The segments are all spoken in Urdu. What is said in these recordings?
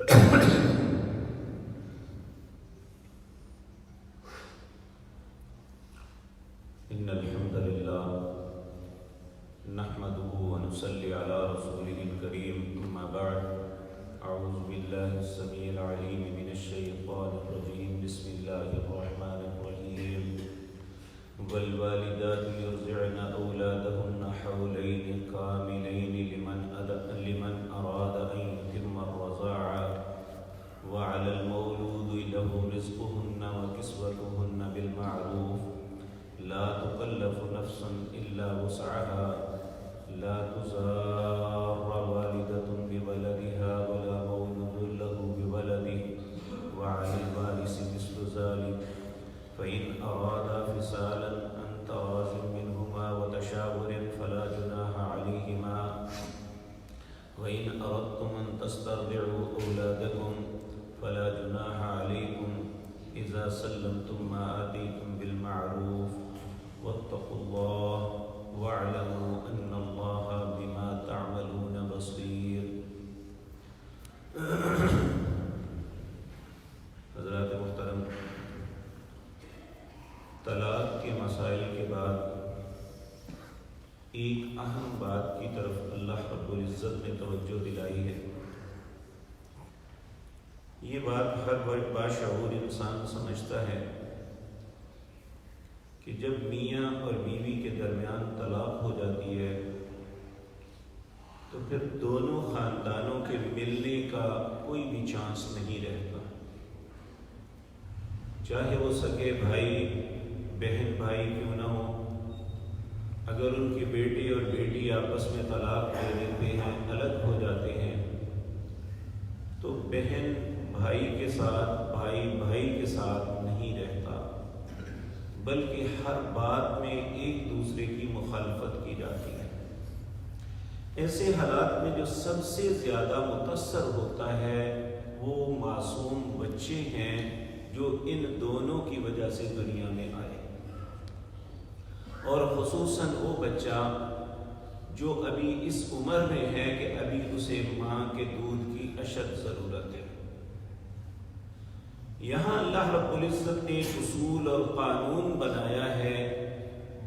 إن الحمد لله نحمده ونصلي على رسوله الكريم أما بعد أعوذ بالله السميع العليم من الشيطان الرجيم بسم الله الرحمن الرحيم والوالدات يرضعن أولادهن حولين كاملين لمن أراد أن يتم الرضاعة وعلى المولود له رزقهن وكسوتهن بالمعروف لا تكلف نفس إلا وسعها لا تزار والدة بولدها ولا مولود له بولده وعلى الوارث مثل ذلك فإن أرادا فصالا عن تراض منهما وتشاور فلا جناح عليهما وإن أردتم أن تسترضعوا أولادكم فلا جناح عليكم إذا سلمتم ما آتيتم بالمعروف واتقوا الله واعلموا أن الله بما تعملون بصير. حضرات محترم، طلاق کے مسائل کے بعد ایک اہم بات کی طرف اللہ رب العزت نے توجہ دلائی ہے. یہ بات ہر باشعور انسان سمجھتا ہے کہ جب میاں اور بیوی کے درمیان طلاق ہو جاتی ہے تو پھر دونوں خاندانوں کے ملنے کا کوئی بھی چانس نہیں رہتا، چاہے وہ سگے بھائی بہن بھائی کیوں نہ ہو. اگر ان کے بیٹے اور بیٹی آپس میں طلاق دے دیتے ہیں، الگ ہو جاتے ہیں، تو بہن بھائی کے ساتھ، بھائی بھائی کے ساتھ نہیں رہتا، بلکہ ہر بات میں ایک دوسرے کی مخالفت کی جاتی ہے. ایسے حالات میں جو سب سے زیادہ متاثر ہوتا ہے وہ معصوم بچے ہیں جو ان دونوں کی وجہ سے دنیا میں آئے، اور خصوصاً وہ بچہ جو ابھی اس عمر میں ہے کہ ابھی اسے ماں کے دودھ کی اشد ضرورت ہے. یہاں اللہ رب العزت نے ایک اصول اور قانون بنایا ہے.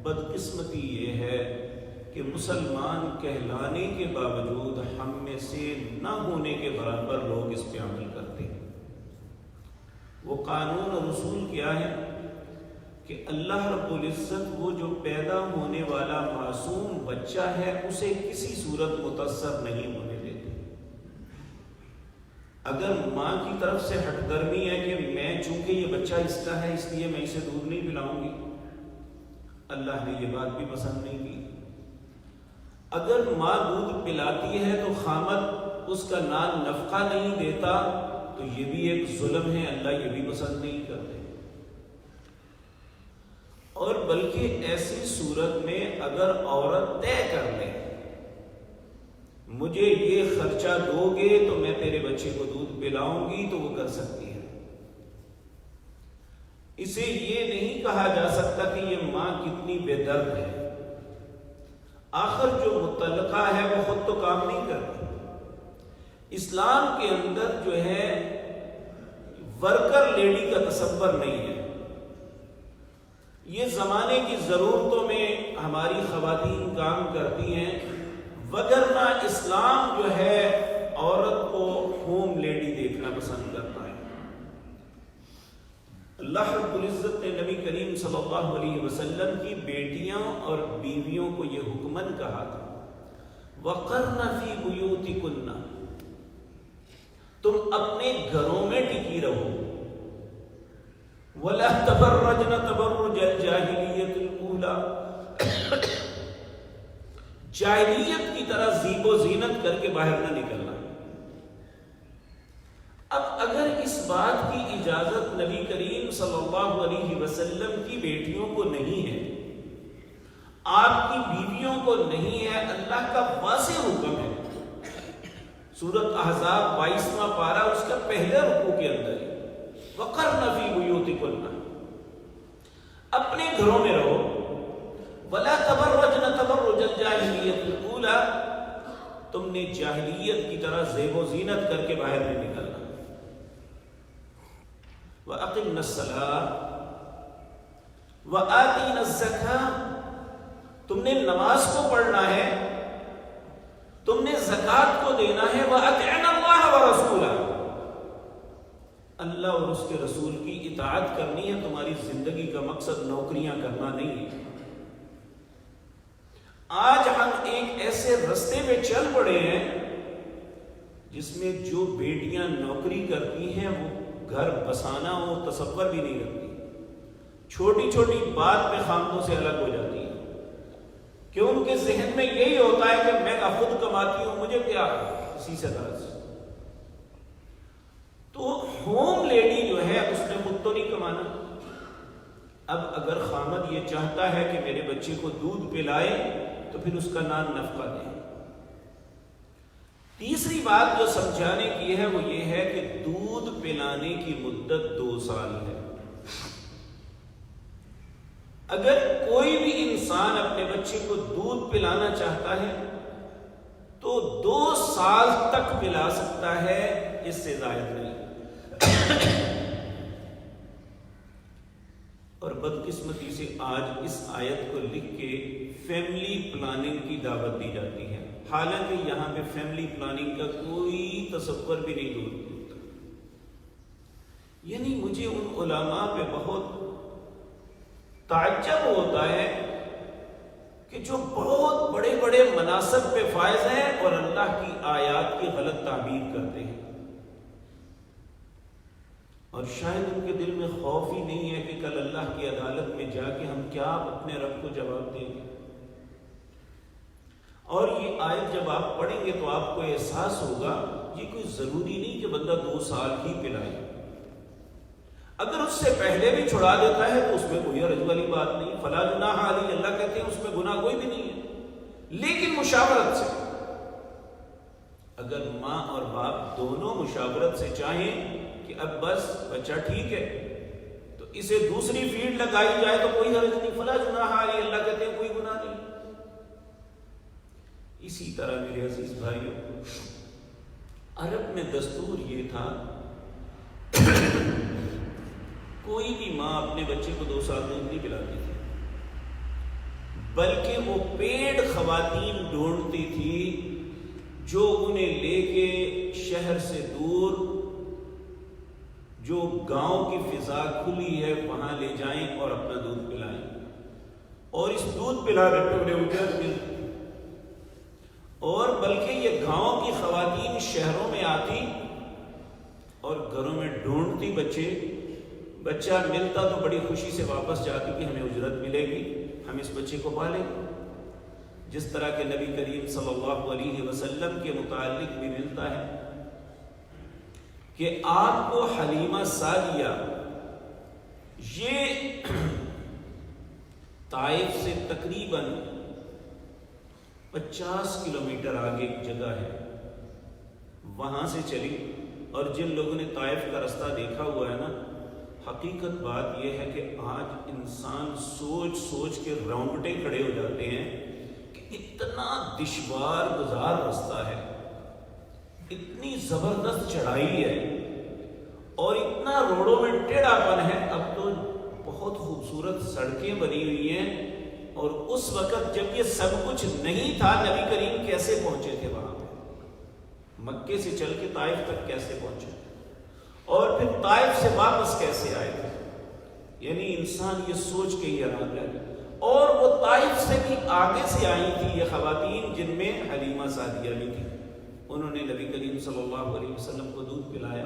بدقسمتی یہ ہے کہ مسلمان کہلانے کے باوجود ہم میں سے نہ ہونے کے برابر لوگ اس پہ عمل کرتے ہیں. وہ قانون اور اصول کیا ہے کہ اللہ رب العزت وہ جو پیدا ہونے والا معصوم بچہ ہے اسے کسی صورت متاثر نہیں ہونے دیتے. اگر ماں کی طرف سے ہٹ درمی ہے کہ میں چونکہ یہ بچہ اس کا ہے اس لیے میں اسے دودھ نہیں پلاؤں گی، اللہ نے یہ بات بھی پسند نہیں کی. اگر ماں دودھ پلاتی ہے تو خامد اس کا نان نفقہ نہیں دیتا تو یہ بھی ایک ظلم ہے، اللہ یہ بھی پسند نہیں کرتے. اور بلکہ ایسی صورت میں اگر عورت طے کر لے مجھے یہ خرچہ دو گے تو میں تیرے بچے کو دودھ پلاؤں گی تو وہ کر سکتی ہے. اسے یہ نہیں کہا جا سکتا کہ یہ ماں کتنی بے درد ہے. آخر جو متعلقہ ہے وہ خود تو کام نہیں کرتی. اسلام کے اندر جو ہے ورکر لیڈی کا تصور نہیں ہے. یہ زمانے کی ضرورتوں میں ہماری خواتین کام کرتی ہیں، وگرنہ اسلام جو ہے عورت کو ہوم لیڈی دیکھنا پسند کرتا ہے. اللہ رب العزت نے نبی کریم صلی اللہ علیہ وسلم کی بیٹیاں اور بیویوں کو یہ حکمن کہا تھا وَقَرْنَ فِي بُيُوتِكُنَّ، تم اپنے گھروں میں ٹکی رہو. وَلَا تَبَرَّجْنَ تَبَرُّجَ الْجَاهِلِيَّةِ الْأُولَى، جاہلیت کی طرح زیب و زینت کر کے باہر نہ نکلنا. اب اگر اس بات کی اجازت نبی کریم صلی اللہ علیہ وسلم کی بیٹیوں کو نہیں ہے، آپ کی بیویوں کو نہیں ہے، اللہ کا واضح حکم ہے. سورۃ احزاب 22واں پارہ اس کا پہلے رکوع کے اندر ہے وَقَرْنَ فِي بُيُوتِكُنَّ، اپنے گھروں میں رہو. وَلَا تَبَرَّجْنَ تَبَرُّجَ الْجَاهِلِيَّةِ الْأُولَى، تم نے جاہلیت کی طرح زیب و زینت کر کے باہر نہیں نکلنا. وَأَقِمْنَا الصَّلَاةَ وَآتِينَا الزَّكَاةَ، تم نے نماز کو پڑھنا ہے، تم نے زکوٰۃ کو دینا ہے، وَأَطِعْنَا اللَّهَ وَرَسُولَهُ، اللہ اور اس کے رسول کی اطاعت کرنی ہے۔ تمہاری زندگی کا مقصد نوکریاں کرنا نہیں ہے۔ آج ہم ایک ایسے رستے پہ چل پڑے ہیں جس میں جو بیٹیاں نوکری کرتی ہیں وہ گھر بسانا وہ تصور بھی نہیں رکھتی، چھوٹی چھوٹی بات پہ خامدوں سے الگ ہو جاتی ہیں، کہ ان کے ذہن میں یہی ہوتا ہے کہ میں خود کماتی ہوں، مجھے کیا کسی سے غرض۔ تو ہوم لیڈی جو ہے اس نے خود تو نہیں کمانا۔ اب اگر خامد یہ چاہتا ہے کہ میرے بچے کو دودھ پلائے تو پھر اس کا نان نفقہ دے۔ تیسری بات جو سمجھانے کی ہے وہ یہ ہے کہ دودھ پلانے کی مدت 2 سال ہے۔ اگر کوئی بھی انسان اپنے بچے کو دودھ پلانا چاہتا ہے تو 2 سال تک پلا سکتا ہے، اس سے زائد نہیں۔ اور بدقسمتی سے آج اس آیت کو لکھ کے فیملی پلاننگ کی دعوت دی جاتی ہے، حالانکہ یہاں پہ فیملی پلاننگ کا کوئی تصور بھی نہیں دور ہوتا۔ یعنی مجھے ان علماء پہ بہت تعجب ہوتا ہے کہ جو بہت بڑے بڑے مناصب پہ فائز ہیں اور اللہ کی آیات کی غلط تعبیر کرتے ہیں، اور شاید ان کے دل میں خوف ہی نہیں ہے کہ کل اللہ کی عدالت میں جا کے ہم کیا اپنے رب کو جواب دیں گے۔ اور یہ آیت جب آپ پڑھیں گے تو آپ کو احساس ہوگا یہ کوئی ضروری نہیں کہ بندہ 2 سال ہی پلائے، اگر اس سے پہلے بھی چھڑا دیتا ہے تو اس میں کوئی حرج والی بات نہیں، فلا جناح علیہ، اللہ کہتے ہیں اس میں گناہ کوئی بھی نہیں ہے، لیکن مشاورت سے۔ اگر ماں اور باپ دونوں مشاورت سے چاہیں کہ اب بس بچہ ٹھیک ہے تو اسے دوسری فیڈ لگائی جائے تو کوئی حرج نہیں، فلا جناح علیہ، اللہ کہتے ہیں کوئی گناہ نہیں۔ اسی طرح میرے عزیز بھائیوں، عرب میں دستور یہ تھا کوئی بھی ماں اپنے بچے کو 2 سال دودھ نہیں پلاتی تھی، بلکہ وہ پیڑ خواتین ڈھونڈتی تھی جو انہیں لے کے شہر سے دور جو گاؤں کی فضا کھلی ہے وہاں لے جائیں اور اپنا دودھ پلائیں، اور اس دودھ پلانے پہ انہیں اجرت ملتی، اور بلکہ یہ گاؤں کی خواتین شہروں میں آتی اور گھروں میں ڈھونڈتی بچہ ملتا تو بڑی خوشی سے واپس جاتی کہ ہمیں اجرت ملے گی، ہم اس بچے کو پالیں گے۔ جس طرح کہ نبی کریم صلی اللہ علیہ وسلم کے متعلق بھی ملتا ہے کہ آپ کو حلیمہ سعدیہ یہ طائف سے تقریباً 50 کلومیٹر آگے ایک جگہ ہے، وہاں سے چلی، اور جن لوگوں نے طائف کا رستہ دیکھا ہوا ہے نا، حقیقت بات یہ ہے کہ آج انسان سوچ سوچ کے رونگٹے کھڑے ہو جاتے ہیں کہ اتنا دشوار گزار رستہ ہے، اتنی زبردست چڑھائی ہے اور اتنا روڈوں میں ٹیڑھا پن ہے۔ اب تو بہت خوبصورت سڑکیں بنی ہوئی ہیں، اور اس وقت جب یہ سب کچھ نہیں تھا نبی کریم کیسے پہنچے تھے وہاں پہ؟ مکے سے چل کے طائف تک کیسے پہنچے اور پھر طائف سے واپس کیسے آئے تھے؟ یعنی انسان یہ سوچ کے ہی حیران رہ گیا۔ اور وہ طائف سے بھی آگے سے آئی تھی یہ خواتین، جن میں حلیمہ سعدیہ بھی تھی، انہوں نے نبی کریم صلی اللہ علیہ وسلم کو دودھ پلایا،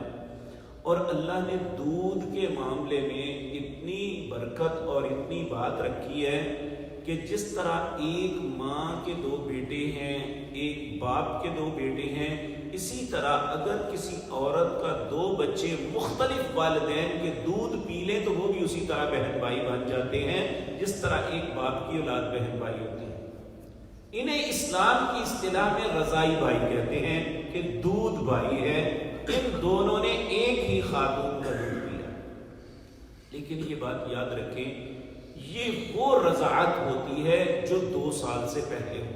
اور اللہ نے دودھ کے معاملے میں اتنی برکت اور اتنی بات رکھی ہے کہ جس طرح ایک ماں کے 2 بیٹے ہیں، ایک باپ کے 2 بیٹے ہیں، اسی طرح اگر کسی عورت کا 2 بچے مختلف والدین کے دودھ پی لیں تو وہ بھی اسی طرح بہن بھائی بن جاتے ہیں، جس طرح ایک باپ کی اولاد بہن بھائی ہوتی ہے۔ انہیں اسلام کی اصطلاح میں رضائی بھائی کہتے ہیں کہ دودھ بھائی ہے، ان دونوں نے ایک ہی خاتون کا دودھ پیا۔ لیکن یہ بات یاد رکھیں، یہ وہ رضاعت ہوتی ہے جو 2 سال سے پہلے ہو۔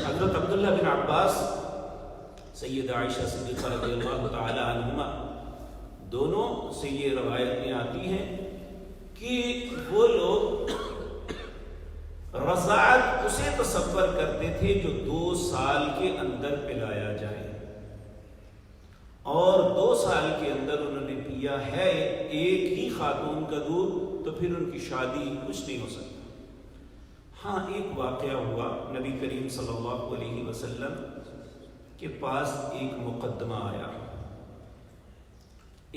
حضرت عبداللہ بن عباس، سید عائشہ صدیقہ رضی اللہ تعالی عنہما دونوں سے یہ روایتیں آتی ہیں کہ وہ لوگ رضاعت اسے تصور کرتے تھے جو 2 سال کے اندر پلایا جائے، اور 2 سال کے اندر انہوں نے پیا ہے ایک ہی خاتون کا دودھ تو پھر ان کی شادی کچھ نہیں ہو سکتا۔ ہاں ایک واقعہ ہوا، نبی کریم صلی اللہ علیہ وسلم کے پاس ایک مقدمہ آیا،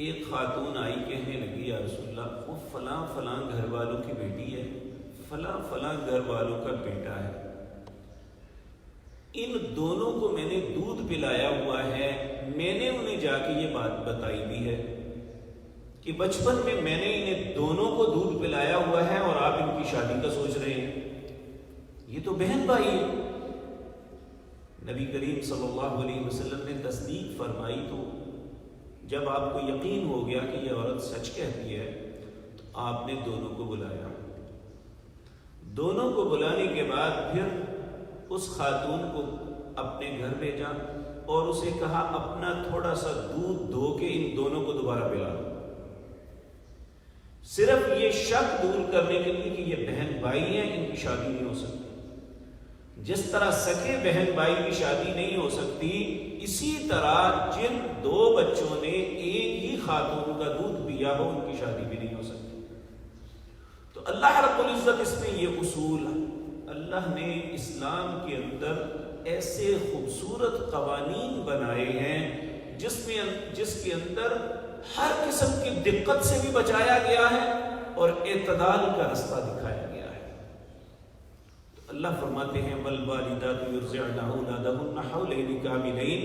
ایک خاتون آئی کہنے لگی یا رسول اللہ وہ فلاں فلاں گھر والوں کی بیٹی ہے، فلاں فلاں گھر والوں کا بیٹا ہے، ان دونوں کو میں نے دودھ پلایا ہوا ہے، میں نے انہیں جا کے یہ بات بتائی بھی ہے کہ بچپن میں نے انہیں دونوں کو دودھ پلایا ہوا ہے اور آپ ان کی شادی کا سوچ رہے ہیں، یہ تو بہن بھائی ہے۔ نبی کریم صلی اللہ علیہ وسلم نے تصدیق فرمائی، تو جب آپ کو یقین ہو گیا کہ یہ عورت سچ کہتی ہے تو آپ نے دونوں کو بلایا، دونوں کو بلانے کے بعد پھر اس خاتون کو اپنے گھر بھیجا اور اسے کہا اپنا تھوڑا سا دودھ دھو کے ان دونوں کو دوبارہ پلا دو، صرف یہ شک دور کرنے کے لیے کہ یہ بہن بھائی ہیں، ان کی شادی نہیں ہو سکتی۔ جس طرح سکے بہن بھائی کی شادی نہیں ہو سکتی، اسی طرح جن 2 بچوں نے ایک ہی خاتون کا دودھ پیا ہو ان کی شادی بھی نہیں ہو سکتی۔ تو اللہ رب العزت اس میں یہ اصول، اللہ نے اسلام کے اندر ایسے خوبصورت قوانین بنائے ہیں جس کے اندر ہر قسم کی دقت سے بھی بچایا گیا ہے اور اعتدال کا رستہ دکھایا گیا ہے۔ تو اللہ فرماتے ہیں والوالدات یرضعن اولادهن حولین کاملین،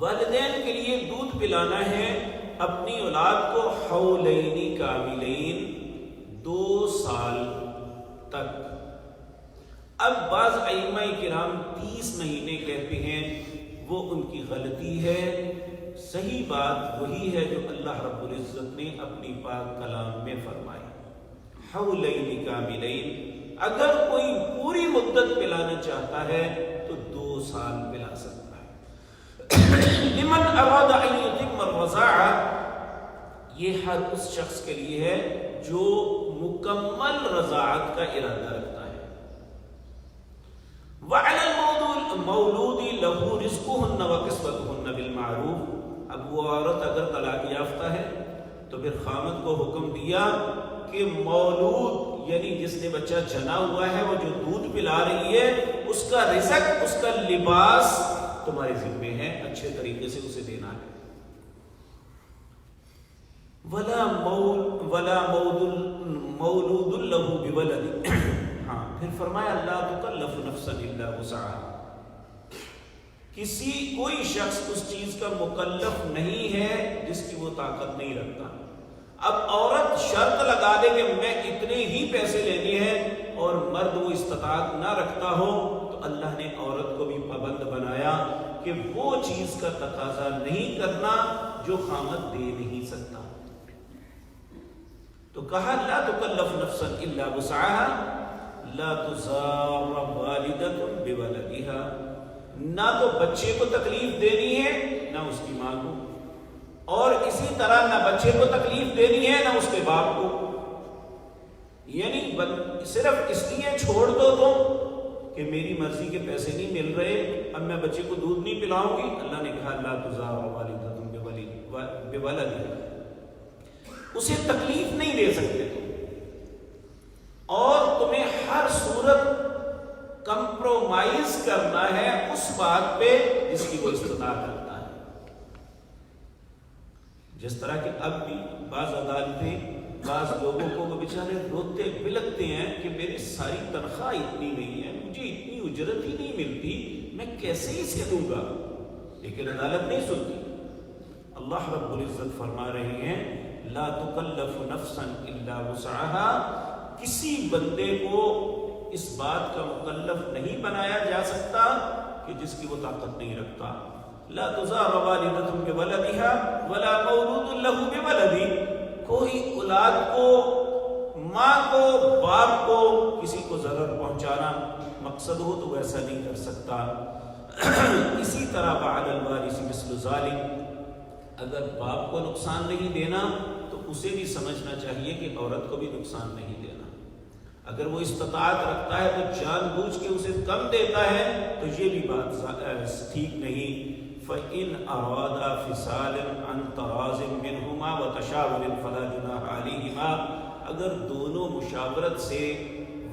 والدین کے لیے دودھ پلانا ہے اپنی اولاد کو حولین کاملین، 2 سال تک۔ اب بعض ائمہ کرام 30 مہینے کہتے ہیں، وہ ان کی غلطی ہے، صحیح بات وہی ہے جو اللہ رب العزت نے اپنی پاک کلام میں فرمائی، حولین کاملین۔ اگر کوئی پوری مدت پلانا چاہتا ہے تو 2 سال پلا سکتا ہے۔ لمن اراد ان یتم الرضاعہ، یہ ہر اس شخص کے لیے ہے جو مکمل رضاعت کا ارادہ رکھتا ہے۔ وعلی المولود لہ رزقہن وکسوتہن بالمعروف، اب وہ عورت اگر طلاق یافتہ ہے تو پھر خامد کو حکم دیا کہ مولود یعنی جس نے بچہ جنا ہوا ہے، وہ جو دودھ پلا رہی ہے، اس کا رزق، اس کا لباس تمہارے ذمہ ہے، اچھے طریقے سے اسے دینا ہے۔ ولا مولود لہ بولد، ہاں پھر فرمایا لا تکلف نفسا الا وسعها، کوئی شخص اس چیز کا مکلف نہیں ہے جس کی وہ طاقت نہیں رکھتا۔ اب عورت شرط لگا دے کہ میں اتنے ہی پیسے لینے ہیں اور مرد وہ استطاعت نہ رکھتا ہو، تو اللہ نے عورت کو بھی پابند بنایا کہ وہ چیز کا تقاضا نہیں کرنا جو خامد دے نہیں سکتا۔ تو کہا لا تکلف نفسا الا وسعها، لا تضار والدۃ بولدها، نہ تو بچے کو تکلیف دینی ہے نہ اس کی ماں کو، اور اسی طرح نہ بچے کو تکلیف دینی ہے نہ اس کے باپ کو، یعنی صرف اس لیے چھوڑ دو تم کہ میری مرضی کے پیسے نہیں مل رہے، اب میں بچے کو دودھ نہیں پلاؤں گی۔ اللہ نے کہا لا تضار والدۃ بولدها، اسے تکلیف نہیں دے سکتے تم، اور تمہیں ہر صورت کمپرومائز کرنا ہے اس بات پہ جس کی وہ استطاعت کرتا ہے۔ جس طرح کہ اب بھی بعض عدالتیں بعض لوگوں کو وہ بیچارے روتے بلکتے ہیں کہ میری ساری تنخواہ اتنی نہیں ہے، مجھے اتنی اجرت ہی نہیں ملتی، میں کیسے اسے دوں گا، لیکن عدالت نہیں سنتی۔ اللہ رب العزت فرما رہے ہیں لا تکلف نفسا الا وسعها، کسی بندے کو اس بات کا مکلف نہیں بنایا جا سکتا کہ جس کی وہ طاقت نہیں رکھتا۔ لا تضار والدۃ بولدها ولا مولود له بولده، کوئی اولاد کو، ماں کو، باپ کو کسی کو ضرر پہنچانا مقصد ہو تو ایسا نہیں کر سکتا۔ اسی طرح بعد الوارث مثل ذلك، اگر باپ کو نقصان نہیں دینا تو اسے بھی سمجھنا چاہیے کہ عورت کو بھی نقصان نہیں دینا۔ اگر وہ استطاعت رکھتا ہے تو جان بوجھ کے اسے کم دیتا ہے تو یہ بھی بات ٹھیک نہیں۔ فَإِنْ أَرَادَا فِصَالًا عَنْ تَرَاضٍ مِّنْهُمَا وَتَشَاوُرٍ فَلَا جُنَاحَ عَلَيْهِمَا، اگر دونوں مشاورت سے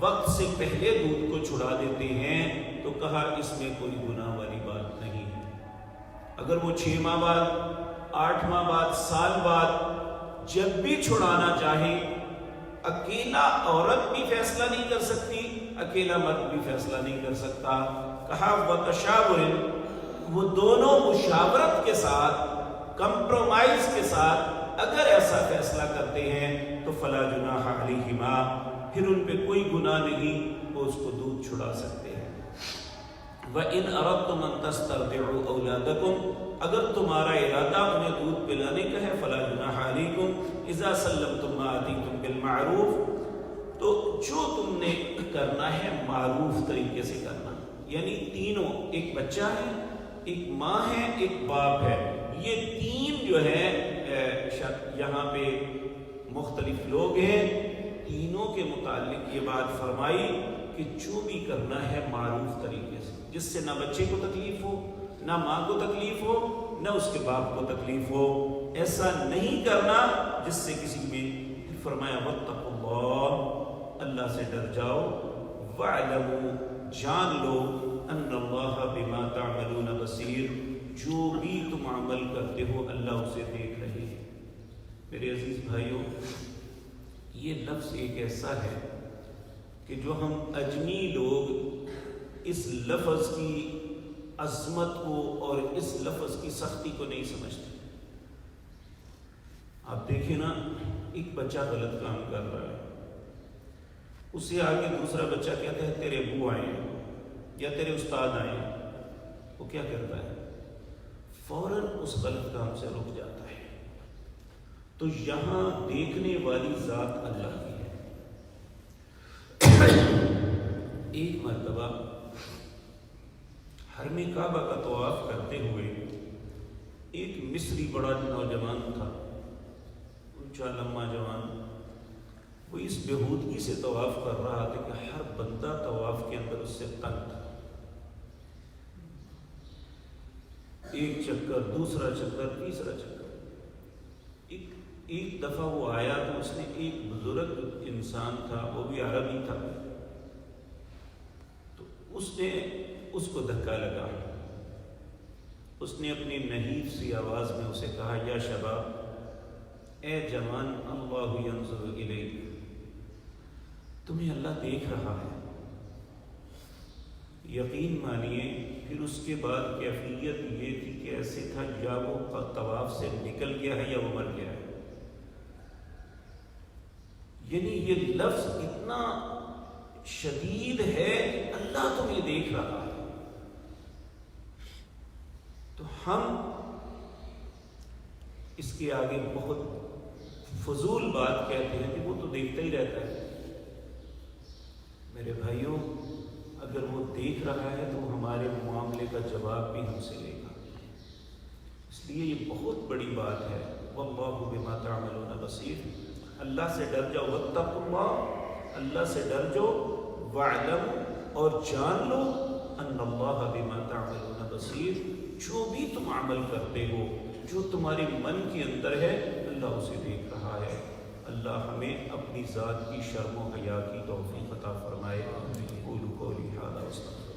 وقت سے پہلے دودھ کو چھڑا دیتے ہیں تو کہا اس میں کوئی گناہ والی بات نہیں ہے۔ اگر وہ 6 ماہ بعد، 8 ماہ بعد، سال بعد جب بھی چھڑانا چاہے، اکیلا عورت بھی فیصلہ نہیں کر سکتی، اکیلا مرد بھی فیصلہ نہیں کر سکتا، کہا وَتَشَاوُرٍ، وہ دونوں مشاورت کے ساتھ، کمپرومائز کے ساتھ اگر ایسا فیصلہ کرتے ہیں تو فلا جناح علیہما، پھر ان پہ کوئی گناہ نہیں، وہ اس کو دودھ چھڑا سکتے ہیں۔ وَإِنْ أَرَدْتُمْ أَن تَسْتَرْضِعُوا أَوْلَادَكُمْ، اگر تمہارا ارادہ انہیں دودھ پلانے کا ہے، فلا جناح علیکم اذا سلمتم ما آتیتم بالمعروف، تو جو تم نے کرنا ہے معروف طریقے سے کرنا، یعنی تینوں، ایک بچہ ہے، ایک ماں ہے، ایک باپ ہے، یہ تین جو ہے یہاں پہ مختلف لوگ ہیں، تینوں کے متعلق یہ بات فرمائی کہ جو بھی کرنا ہے معروف طریقے سے، جس سے نہ بچے کو تکلیف ہو، نہ ماں کو تکلیف ہو، نہ اس کے باپ کو تکلیف ہو، ایسا نہیں کرنا جس سے کسی میں۔ فرمایا واتقوا اللہ، اللہ سے ڈر جاؤ، وَاعْلَمُوا، جان لو، ان اللہ بما تعملون بصیر، جو بھی تم عمل کرتے ہو اللہ اسے دیکھ رہے ہیں۔ میرے عزیز بھائیوں، یہ لفظ ایک ایسا ہے کہ جو ہم اجمی لوگ اس لفظ کی عظمت کو اور اس لفظ کی سختی کو نہیں سمجھتے۔ آپ دیکھیں نا، ایک بچہ غلط کام کر رہا ہے، اسے آگے دوسرا بچہ کہتا ہے تیرے ابو آئے ہیں یا تیرے استاد آئے ہیں، وہ کیا کرتا ہے؟ فوراً اس غلط کام سے رک جاتا ہے۔ تو یہاں دیکھنے والی ذات اللہ کی ہے۔ ایک مرتبہ حرم کعبہ کا طواف کرتے ہوئے ایک مصری بڑا نوجوان تھا، اونچا لمبا جوان، وہ اس بےہودگی سے طواف کر رہا تھا کہ ہر بندہ طواف کے اندر اس سے تنگ تھا۔ ایک چکر، دوسرا چکر، تیسرا چکر۔ ایک دفعہ وہ آیا تو اس نے ایک بزرگ انسان تھا، وہ بھی عربی تھا، تو اس نے اس کو دھکا لگا۔ اس نے اپنی نحیف سی آواز میں اسے کہا یا شباب، اے جوان، اللہ ینظر الیک، تمہیں اللہ دیکھ رہا ہے۔ یقین مانیے پھر اس کے بعد کیفیت یہ تھی کہ ایسے تھا یا وہ طواف سے نکل گیا ہے یا وہ مر گیا ہے۔ یعنی یہ لفظ اتنا شدید ہے کہ اللہ تمہیں دیکھ رہا ہے۔ تو ہم اس کے آگے بہت فضول بات کہتے ہیں کہ وہ تو دیکھتا ہی رہتا ہے۔ میرے بھائیوں، اگر وہ دیکھ رہا ہے تو ہمارے معاملے کا جواب بھی ہم سے لے گا، اس لیے یہ بہت بڑی بات ہے۔ واللہ بما تعملون بصیر، اللہ سے ڈر جاؤ، واتقوا اللہ، اللہ سے ڈر جاؤ، واعلم، اور جان لو، ان اللہ بما تعملون بصیر، جو بھی تم عمل کرتے ہو، جو تمہارے من کے اندر ہے، اللہ اسے دیکھ رہا ہے۔ اللہ ہمیں اپنی ذات کی شرم و حیا کی توفیق عطا فرمائے۔ قولوا قولی ھذا واستغفر